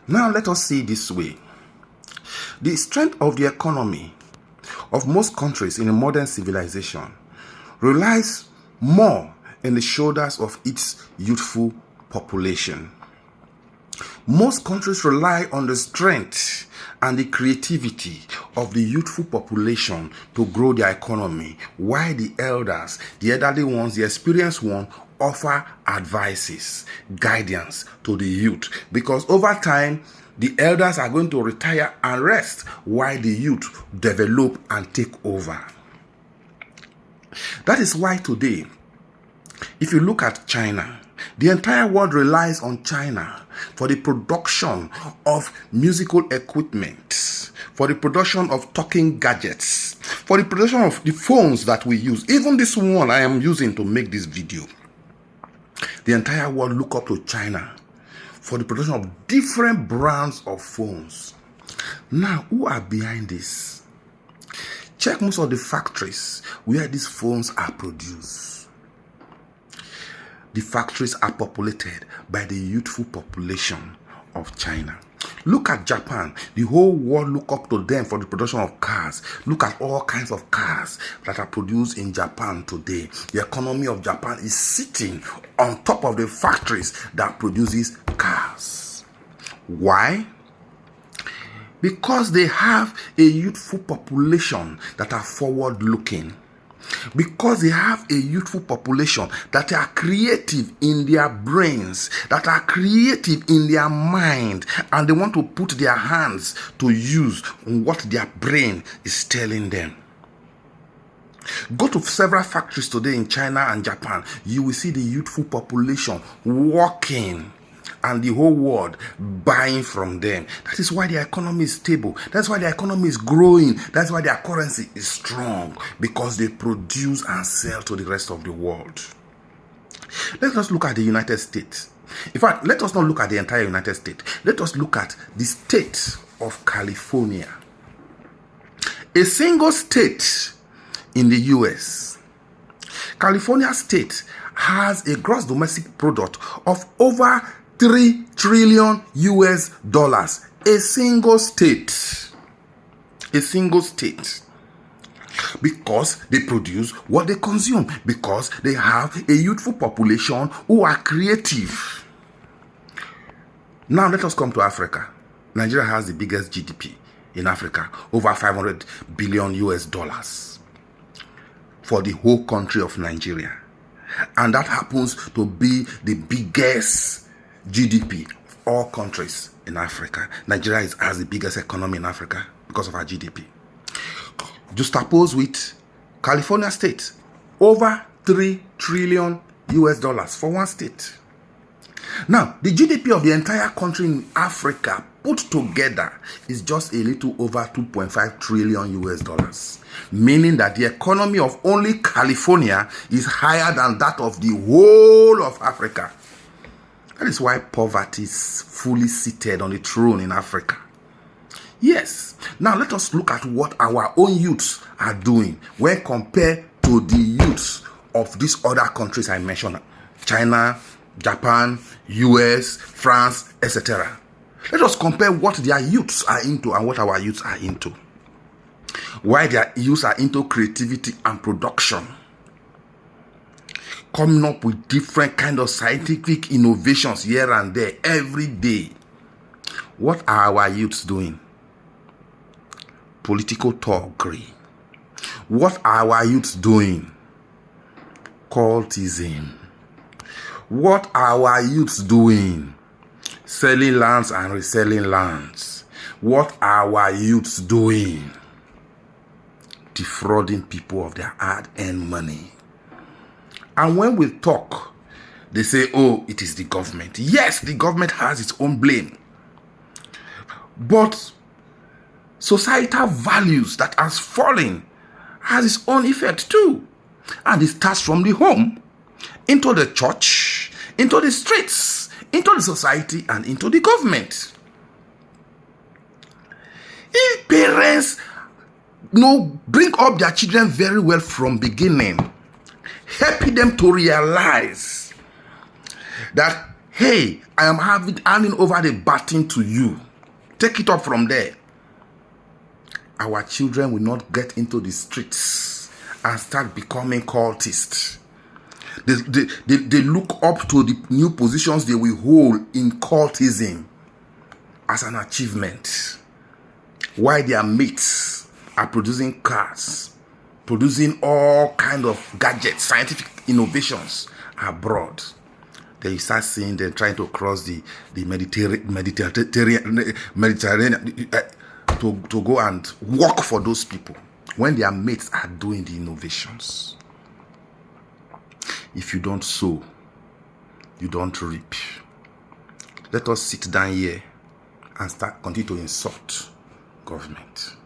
Now let us see this way. The strength of the economy of most countries in a modern civilization relies more in the shoulders of its youthful population. Most countries rely on the strength and the creativity of the youthful population to grow their economy, while the elders, the elderly ones, the experienced ones, offer advices, guidance to the youth. Because over time, the elders are going to retire and rest, while the youth develop and take over. That is why today, if you look at China, the entire world relies on China for the production of musical equipment, for the production of talking gadgets, for the production of the phones that we use. Even this one I am using to make this video. The entire world look up to China for the production of different brands of phones. Now, who are behind this? Check most of the factories where these phones are produced. The factories are populated by the youthful population of China. Look at Japan. The whole world look up to them for the production of cars. Look at all kinds of cars that are produced in Japan today. The economy of Japan is sitting on top of the factories that produces cars. Why? Because they have a youthful population that are forward-looking. Because they have a youthful population that are creative in their brains, that are creative in their mind, and they want to put their hands to use on what their brain is telling them. Go to several factories today in China and Japan, you will see the youthful population working and the whole world buying from them. That is why their economy is stable. That's why their economy is growing. That's why their currency is strong, because they produce and sell to the rest of the world. Let us look at the United States. In fact, let us not look at the entire United States. Let us look at the state of California. A single state in the US. California state has a gross domestic product of over 3 trillion US dollars. A single state. A single state. Because they produce what they consume. Because they have a youthful population who are creative. Now let us come to Africa. Nigeria has the biggest GDP in Africa. Over 500 billion US dollars. For the whole country of Nigeria. And that happens to be the biggest GDP of all countries in Africa. Nigeria has the biggest economy in Africa because of our GDP. Juxtaposed with California state, over 3 trillion US dollars for one state. Now, the GDP of the entire country in Africa put together is just a little over 2.5 trillion US dollars. Meaning that the economy of only California is higher than that of the whole of Africa. That is why poverty is fully seated on the throne in Africa. Yes. Now let us look at what our own youths are doing when compared to the youths of these other countries I mentioned. China, Japan, US, France, etc. Let us compare what their youths are into and what our youths are into. Why their youths are into creativity and production. Coming up with different kind of scientific innovations here and there every day. What are our youths doing? Political thuggery. What are our youths doing? Cultism. What are our youths doing? Selling lands and reselling lands. What are our youths doing? Defrauding people of their hard-earned money. And when we talk, they say, oh, it is the government. Yes, the government has its own blame. But societal values that has fallen has its own effect too. And it starts from the home, into the church, into the streets, into the society, and into the government. If parents bring up their children very well from beginning, helping them to realize that Hey, I am handing over the baton to you. Take it up from there. Our children will not get into the streets and start becoming cultists. They look up to the new positions they will hold in cultism as an achievement, while their mates are producing cars, producing all kind of gadgets, scientific innovations abroad. Then you start seeing them trying to cross the Mediterranean to go and work for those people when their mates are doing the innovations. If you don't sow, you don't reap. Let us sit down here and continue to insult government.